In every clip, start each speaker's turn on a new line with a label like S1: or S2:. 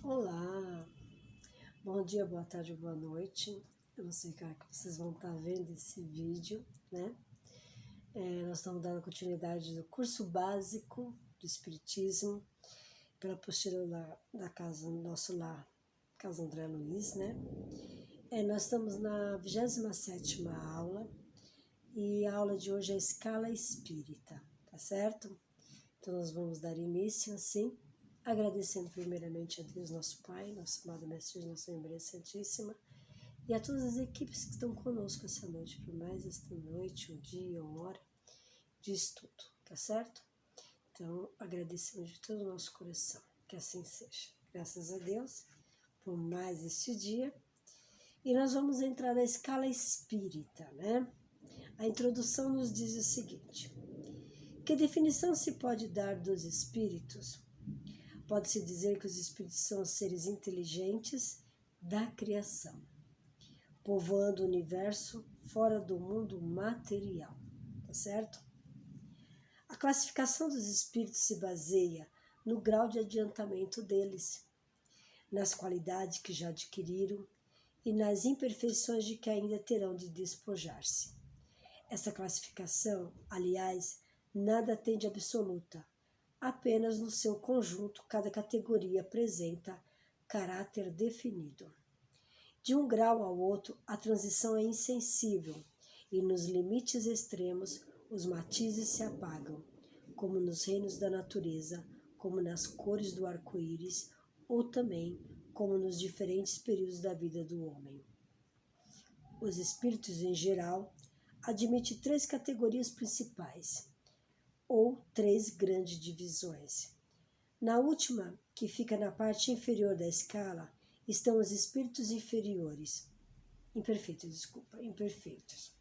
S1: Olá, bom dia, boa tarde, boa noite. Eu não sei que hora que vocês vão estar vendo esse vídeo, né? Nós estamos dando continuidade do curso básico do Espiritismo pela apostila da casa, do nosso lar, Casa André Luiz, né? Nós estamos na 27ª aula e a aula de hoje é a escala espírita, tá certo? Então nós vamos dar início assim, agradecendo primeiramente a Deus, nosso Pai, nosso amado Mestre de Nossa Memória Santíssima, e a todas as equipes que estão conosco essa noite, por mais esta noite, um dia, uma hora de estudo, tá certo? Então, agradecemos de todo o nosso coração, que assim seja. Graças a Deus por mais este dia. E nós vamos entrar na escala espírita, né? A introdução nos diz o seguinte: que definição se pode dar dos espíritos? Pode-se dizer que os espíritos são seres inteligentes da criação, povoando o universo fora do mundo material, tá certo? A classificação dos espíritos se baseia no grau de adiantamento deles, nas qualidades que já adquiriram e nas imperfeições de que ainda terão de despojar-se. Essa classificação, aliás, nada tem de absoluta. Apenas no seu conjunto, cada categoria apresenta caráter definido. De um grau ao outro, a transição é insensível e nos limites extremos os matizes se apagam, como nos reinos da natureza, como nas cores do arco-íris ou também como nos diferentes períodos da vida do homem. Os espíritos, em geral, admitem 3 categorias principais, ou 3 grandes divisões. Na última, que fica na parte inferior da escala, estão os espíritos imperfeitos,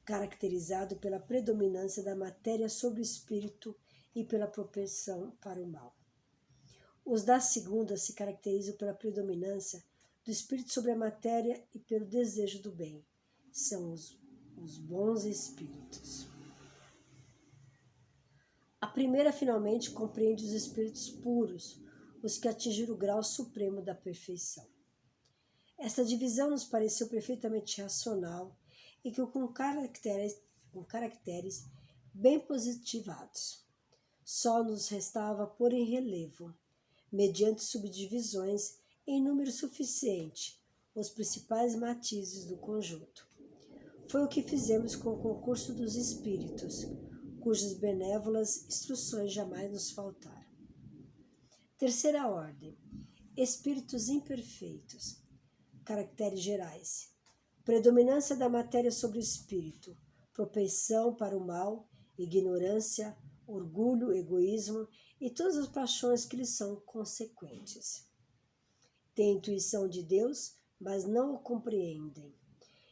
S1: caracterizado pela predominância da matéria sobre o espírito e pela propensão para o mal. Os da segunda se caracterizam pela predominância do espírito sobre a matéria e pelo desejo do bem. São os bons espíritos. A primeira, finalmente, compreende os espíritos puros, os que atingiram o grau supremo da perfeição. Esta divisão nos pareceu perfeitamente racional e que com caracteres bem positivados. Só nos restava pôr em relevo, mediante subdivisões em número suficiente, os principais matizes do conjunto. Foi o que fizemos com o concurso dos espíritos, cujas benévolas instruções jamais nos faltaram. Terceira ordem: espíritos imperfeitos. Caracteres gerais: predominância da matéria sobre o espírito, propensão para o mal, ignorância, orgulho, egoísmo e todas as paixões que lhes são consequentes. Têm intuição de Deus, mas não o compreendem.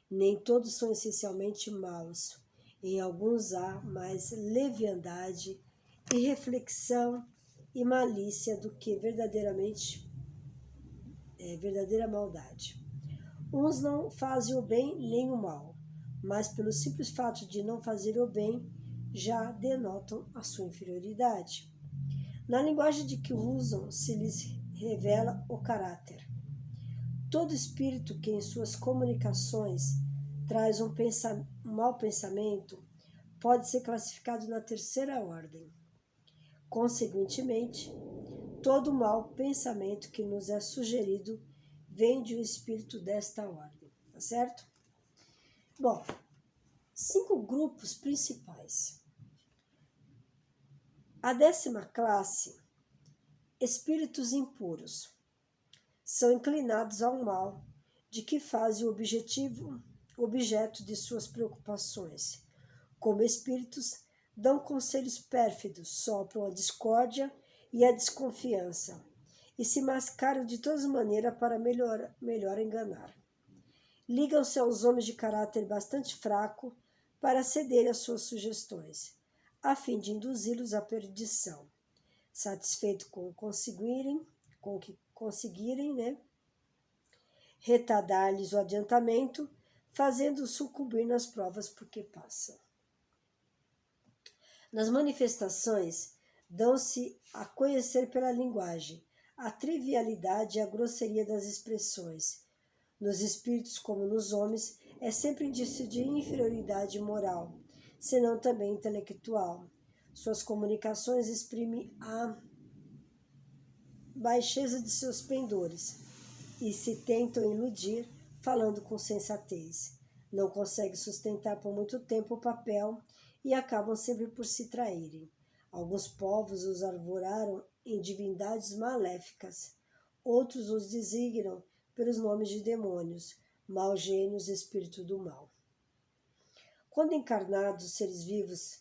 S1: Nem todos são essencialmente maus. Em alguns há mais leviandade, irreflexão e malícia do que verdadeira maldade. Uns não fazem o bem nem o mal, mas pelo simples fato de não fazer o bem, já denotam a sua inferioridade. Na linguagem de que usam se lhes revela o caráter. Todo espírito que em suas comunicações traz um mau pensamento pode ser classificado na terceira ordem. Consequentemente, todo mau pensamento que nos é sugerido vem de um espírito desta ordem, tá certo? Bom, 5 grupos principais. A 10ª classe, espíritos impuros, são inclinados ao mal, de que fazem o objeto de suas preocupações. Como espíritos, dão conselhos pérfidos, sopram a discórdia e a desconfiança, e se mascaram de todas maneiras para melhor enganar. Ligam-se aos homens de caráter bastante fraco para ceder às suas sugestões, a fim de induzi-los à perdição. Satisfeito com o que conseguirem, né? Retardar-lhes o adiantamento, fazendo-os sucumbir nas provas por que passam. Nas manifestações, dão-se a conhecer pela linguagem, a trivialidade e a grosseria das expressões. Nos espíritos, como nos homens, é sempre indício de inferioridade moral, senão também intelectual. Suas comunicações exprimem a baixeza de seus pendores e se tentam iludir falando com sensatez. Não conseguem sustentar por muito tempo o papel e acabam sempre por se traírem. Alguns povos os arvoraram em divindades maléficas, outros os designam pelos nomes de demônios, maus gênios, espírito do mal. Quando encarnados, os seres vivos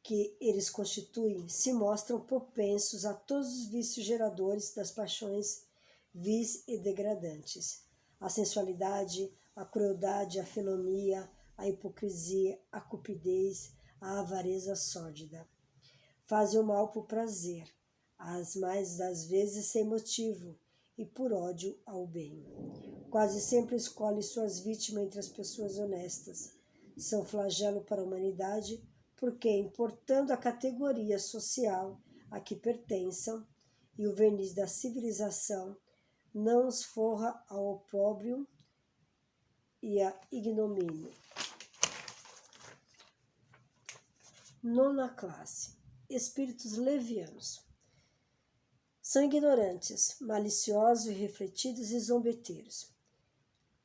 S1: que eles constituem se mostram propensos a todos os vícios geradores das paixões vis e degradantes. A sensualidade, a crueldade, a felonia, a hipocrisia, a cupidez, a avareza sórdida. Fazem o mal por prazer, as mais das vezes sem motivo e por ódio ao bem. Quase sempre escolhe suas vítimas entre as pessoas honestas. São flagelo para a humanidade porque, importando a categoria social a que pertençam e o verniz da civilização, não os forra ao opróbrio e à ignomínia. Nona classe: espíritos levianos. São ignorantes, maliciosos, irrefletidos e zombeteiros.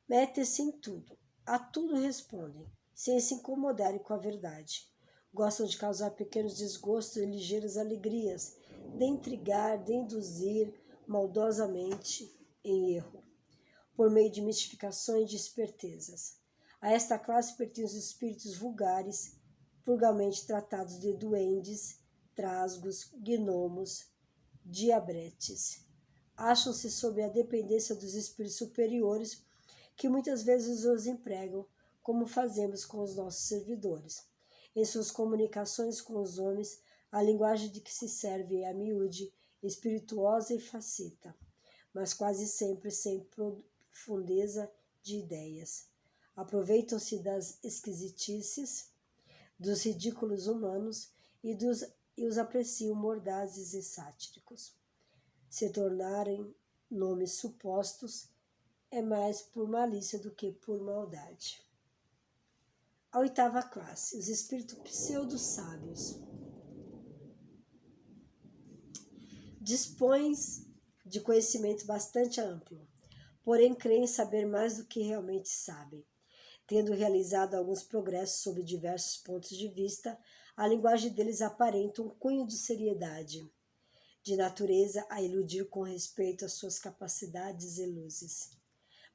S1: Metem-se em tudo, a tudo respondem, sem se incomodarem com a verdade. Gostam de causar pequenos desgostos e ligeiras alegrias, de intrigar, de induzir maldosamente em erro, por meio de mistificações e de espertezas. A esta classe pertencem os espíritos vulgares, vulgarmente tratados de duendes, trasgos, gnomos, diabretes. Acham-se sob a dependência dos espíritos superiores, que muitas vezes os empregam, como fazemos com os nossos servidores. Em suas comunicações com os homens, a linguagem de que se serve é a miúde, espirituosa e facita, mas quase sempre sem profundeza de ideias. Aproveitam-se das esquisitices, dos ridículos humanos e os apreciam mordazes e sátíricos. Se tornarem nomes supostos, é mais por malícia do que por maldade. A oitava classe: os espíritos pseudo-sábios. Dispõem de conhecimento bastante amplo, porém creem saber mais do que realmente sabem. Tendo realizado alguns progressos sobre diversos pontos de vista, a linguagem deles aparenta um cunho de seriedade, de natureza a iludir com respeito às suas capacidades e luzes.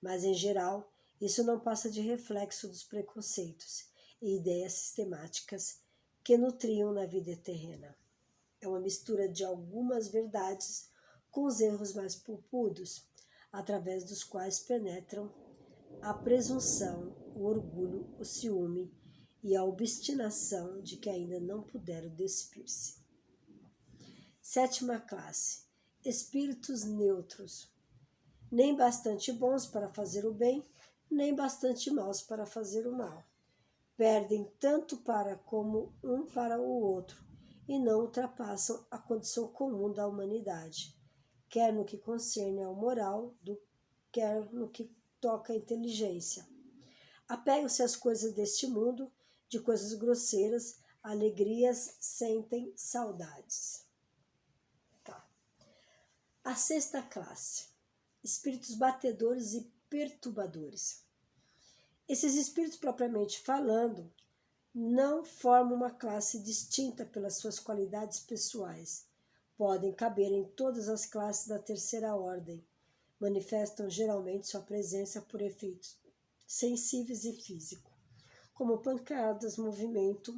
S1: Mas, em geral, isso não passa de reflexo dos preconceitos e ideias sistemáticas que nutriam na vida terrena. É uma mistura de algumas verdades com os erros mais pulpudos, através dos quais penetram a presunção, o orgulho, o ciúme e a obstinação de que ainda não puderam despir-se. Sétima classe: espíritos neutros. Nem bastante bons para fazer o bem, nem bastante maus para fazer o mal. Perdem tanto para como um para o outro e não ultrapassam a condição comum da humanidade, quer no que concerne ao moral, quer no que toca à inteligência. Apegam-se às coisas deste mundo, de coisas grosseiras, alegrias, sentem saudades. A sexta classe: espíritos batedores e perturbadores. Esses espíritos, propriamente falando, não formam uma classe distinta pelas suas qualidades pessoais. Podem caber em todas as classes da terceira ordem. Manifestam geralmente sua presença por efeitos sensíveis e físicos, como pancadas, movimento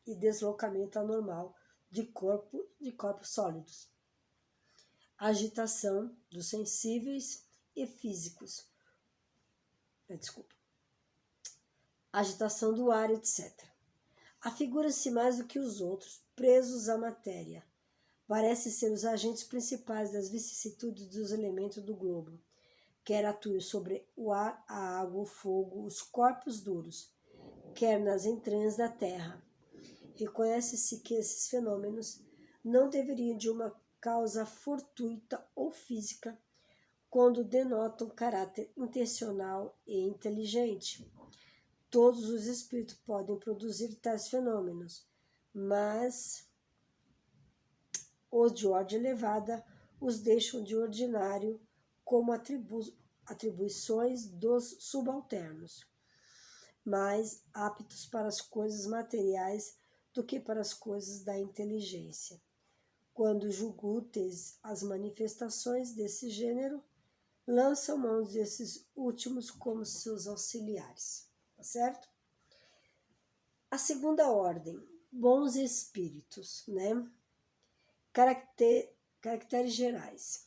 S1: e deslocamento anormal de corpos sólidos. Agitação dos sensíveis e físicos. Agitação do ar, etc. Afiguram-se mais do que os outros, presos à matéria. Parecem ser os agentes principais das vicissitudes dos elementos do globo, quer atuem sobre o ar, a água, o fogo, os corpos duros, quer nas entranhas da terra. Reconhece-se que esses fenômenos não deveriam de uma causa fortuita ou física, quando denotam caráter intencional e inteligente. Todos os espíritos podem produzir tais fenômenos, mas os de ordem elevada os deixam de ordinário como atribuições dos subalternos, mais aptos para as coisas materiais do que para as coisas da inteligência. Quando julgam úteis as manifestações desse gênero, lançam mão desses últimos como seus auxiliares. Tá certo? A segunda ordem, bons espíritos, né? Caracteres gerais.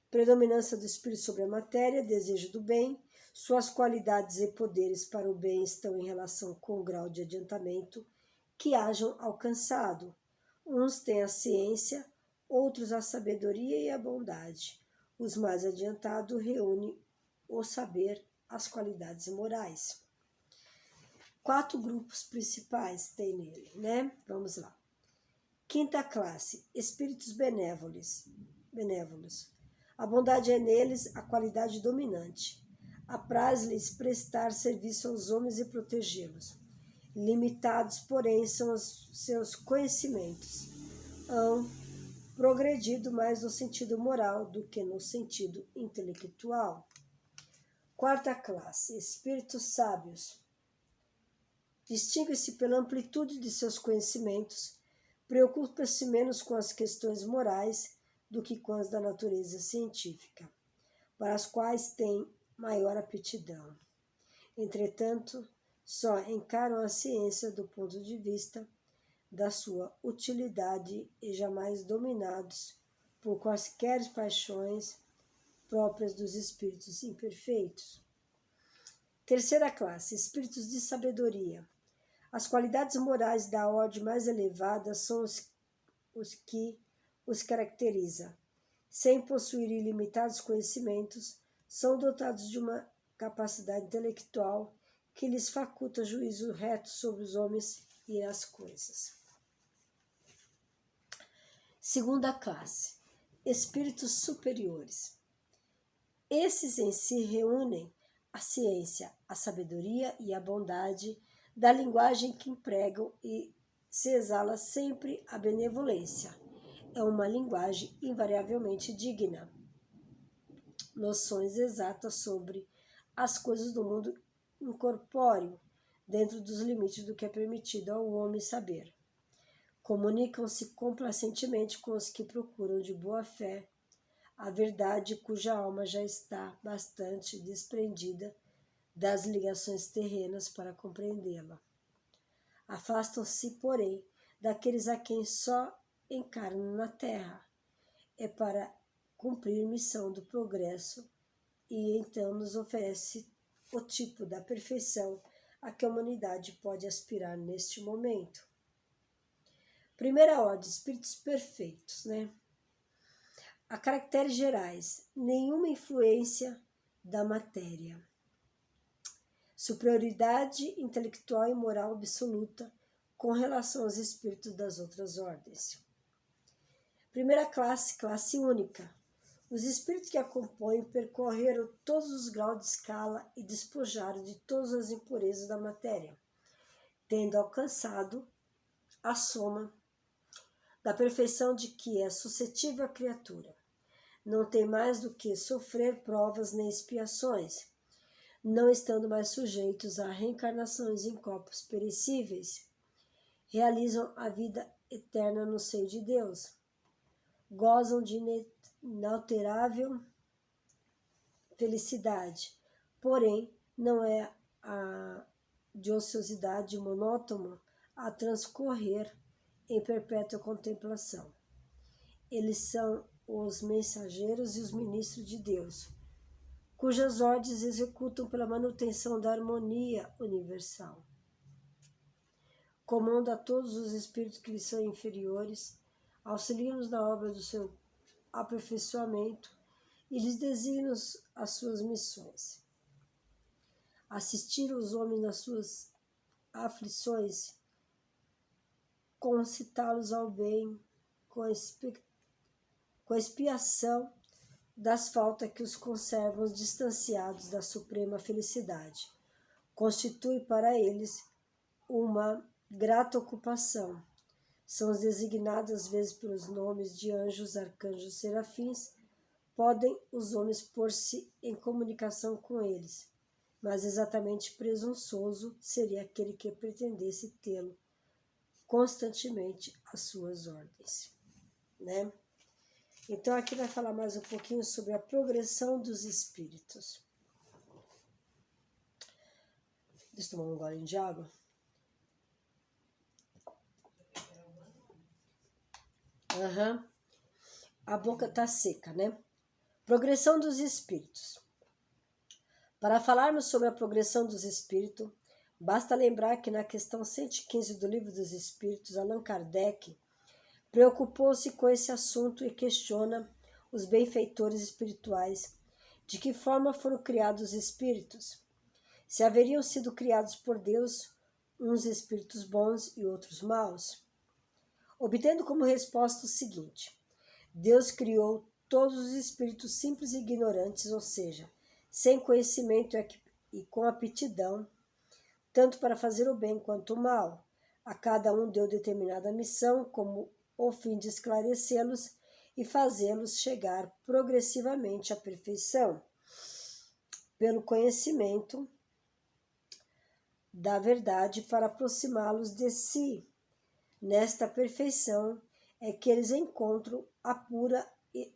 S1: Predominância do espírito sobre a matéria, desejo do bem, suas qualidades e poderes para o bem estão em relação com o grau de adiantamento que hajam alcançado. Uns têm a ciência, outros a sabedoria e a bondade. Os mais adiantados reúnem o saber, as qualidades morais. 4 grupos principais tem nele, né? Vamos lá. Quinta classe, espíritos benévolos. A bondade é neles a qualidade dominante. Apraz-lhes prestar serviço aos homens e protegê-los. Limitados, porém, são os seus conhecimentos. Hão progredido mais no sentido moral do que no sentido intelectual. Quarta classe, espíritos sábios. Distingue-se pela amplitude de seus conhecimentos, preocupa-se menos com as questões morais do que com as da natureza científica, para as quais tem maior aptidão. Entretanto, só encaram a ciência do ponto de vista da sua utilidade e jamais dominados por quaisquer paixões próprias dos espíritos imperfeitos. Terceira classe, espíritos de sabedoria. As qualidades morais da ordem mais elevada são os que os caracteriza. Sem possuir ilimitados conhecimentos, são dotados de uma capacidade intelectual que lhes faculta juízo reto sobre os homens e as coisas. Segunda classe, espíritos superiores. Esses em si reúnem a ciência, a sabedoria e a bondade da linguagem que empregam e se exala sempre a benevolência. É uma linguagem invariavelmente digna. Noções exatas sobre as coisas do mundo incorpóreo, dentro dos limites do que é permitido ao homem saber. Comunicam-se complacentemente com os que procuram de boa fé a verdade cuja alma já está bastante desprendida das ligações terrenas para compreendê-la. Afastam-se, porém, daqueles a quem só encarnam na terra. É para cumprir missão do progresso e então nos oferece o tipo da perfeição a que a humanidade pode aspirar neste momento. Primeira ordem, espíritos perfeitos, né? A caracteres gerais, nenhuma influência da matéria. Superioridade intelectual e moral absoluta com relação aos espíritos das outras ordens. Primeira classe, classe única. Os espíritos que a compõem percorreram todos os graus de escala e despojaram de todas as impurezas da matéria, tendo alcançado a soma da perfeição de que é suscetível a criatura. Não tem mais do que sofrer provas nem expiações, não estando mais sujeitos a reencarnações em corpos perecíveis, realizam a vida eterna no seio de Deus, gozam de inalterável felicidade, porém não é a de ociosidade monótona a transcorrer em perpétua contemplação. Eles são os mensageiros e os ministros de Deus, cujas ordens executam pela manutenção da harmonia universal. Comanda a todos os espíritos que lhes são inferiores, auxiliam-nos na obra do seu aperfeiçoamento e lhes designam as suas missões. Assistir os homens nas suas aflições, concitá-los ao bem, com com a expiação das faltas que os conservam distanciados da suprema felicidade. Constitui para eles uma grata ocupação. São designados às vezes pelos nomes de anjos, arcanjos, serafins. Podem os homens pôr-se em comunicação com eles, mas exatamente presunçoso seria aquele que pretendesse tê-lo constantemente às suas ordens, né? Então aqui vai falar mais um pouquinho sobre a progressão dos espíritos. Deixa eu tomar um golinho de água. A boca tá seca, né? Progressão dos espíritos. Para falarmos sobre a progressão dos espíritos, basta lembrar que na questão 115 do Livro dos Espíritos, Allan Kardec preocupou-se com esse assunto e questiona os benfeitores espirituais. De que forma foram criados os espíritos? Se haveriam sido criados por Deus, uns espíritos bons e outros maus? Obtendo como resposta o seguinte: Deus criou todos os espíritos simples e ignorantes, ou seja, sem conhecimento e com aptidão, tanto para fazer o bem quanto o mal. A cada um deu determinada missão, como o fim de esclarecê-los e fazê-los chegar progressivamente à perfeição, pelo conhecimento da verdade, para aproximá-los de si. Nesta perfeição é que eles encontram a pura e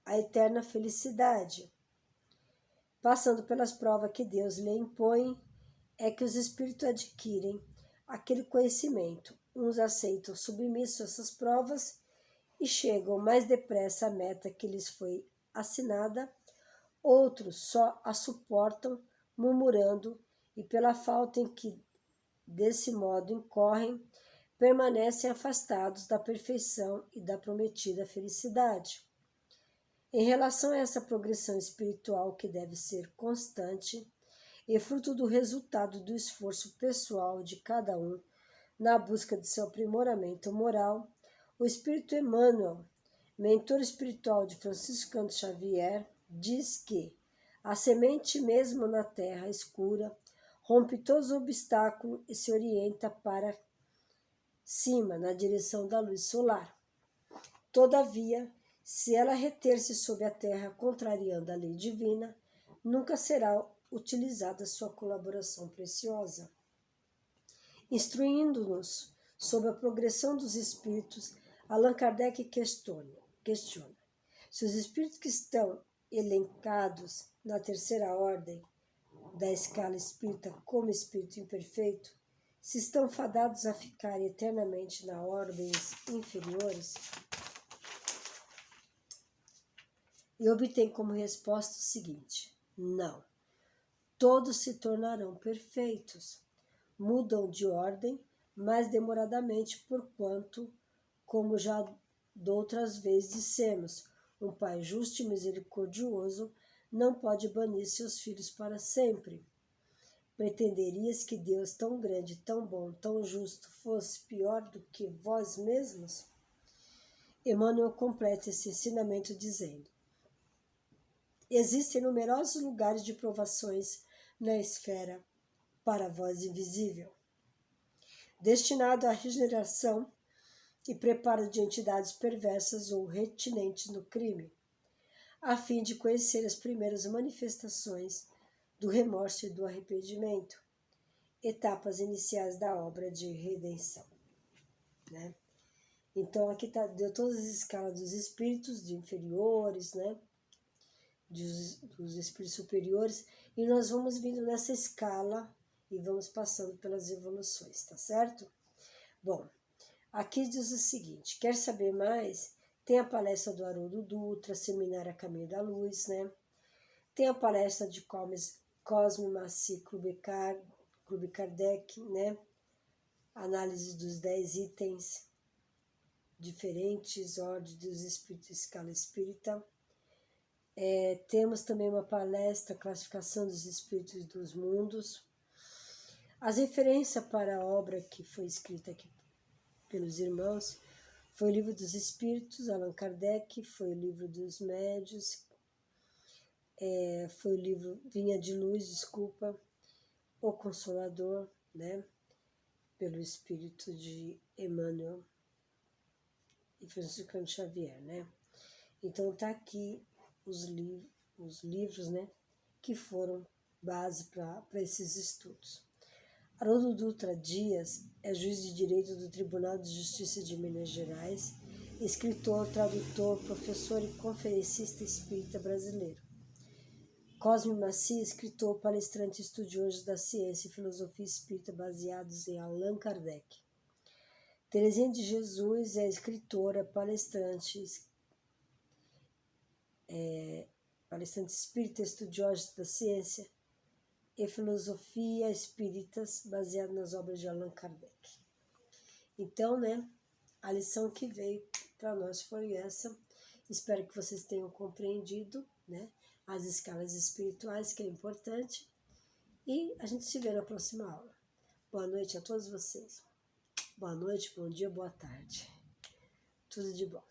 S1: a eterna felicidade. Passando pelas provas que Deus lhe impõe, é que os espíritos adquirem aquele conhecimento. Uns aceitam submissos essas provas e chegam mais depressa à meta que lhes foi assinada, outros só a suportam, murmurando, e pela falta em que desse modo incorrem, permanecem afastados da perfeição e da prometida felicidade. Em relação a essa progressão espiritual, que deve ser constante e fruto do resultado do esforço pessoal de cada um na busca de seu aprimoramento moral, o Espírito Emmanuel, mentor espiritual de Francisco Xavier, diz que a semente mesmo na terra escura rompe todos os obstáculos e se orienta para cima, na direção da luz solar. Todavia, se ela reter-se sob a terra, contrariando a lei divina, nunca será utilizada sua colaboração preciosa. Instruindo-nos sobre a progressão dos espíritos, Allan Kardec questiona se os espíritos que estão elencados na terceira ordem da escala espírita como espírito imperfeito, se estão fadados a ficar eternamente nas ordens inferiores, e obtém como resposta o seguinte: não, todos se tornarão perfeitos, mudam de ordem, mas demoradamente, porquanto, como já doutras vezes dissemos, um pai justo e misericordioso não pode banir seus filhos para sempre. Pretenderias que Deus tão grande, tão bom, tão justo fosse pior do que vós mesmos? Emmanuel completa esse ensinamento dizendo: existem numerosos lugares de provações na esfera para vós invisível, destinado à regeneração e preparo de entidades perversas ou retinentes no crime, a fim de conhecer as primeiras manifestações do remorso e do arrependimento, etapas iniciais da obra de redenção, né? Então aqui deu todas as escalas dos espíritos, de inferiores, né? Dos espíritos superiores, e nós vamos vindo nessa escala e vamos passando pelas evoluções, tá certo? Bom, aqui diz o seguinte: quer saber mais? Tem a palestra do Haroldo Dutra, Seminário a Caminho da Luz, né? Tem a palestra de Cosme Massi Clube Kardec, né? Análise dos 10 itens diferentes, ordem dos espíritos, escala espírita. Temos também uma palestra, Classificação dos Espíritos dos Mundos. As referências para a obra que foi escrita aqui pelos irmãos Foi o Livro dos Espíritos, Allan Kardec, foi o Livro dos Médios, foi o livro Vinha de Luz, desculpa, O Consolador, né? Pelo Espírito de Emmanuel e Franciscano Xavier, né? Então tá aqui os livros, né? Que foram base para esses estudos. Haroldo Dutra Dias é juiz de direito do Tribunal de Justiça de Minas Gerais, escritor, tradutor, professor e conferencista espírita brasileiro. Cosme Macia, escritor, palestrante e estudioso da ciência e filosofia espírita baseados em Allan Kardec. Teresinha de Jesus é escritora, palestrante espírita, estudiosa da ciência e filosofia espíritas baseada nas obras de Allan Kardec. Então, né, a lição que veio para nós foi essa. Espero que vocês tenham compreendido, né, as escalas espirituais, que é importante. E a gente se vê na próxima aula. Boa noite a todos vocês. Boa noite, bom dia, boa tarde. Tudo de bom.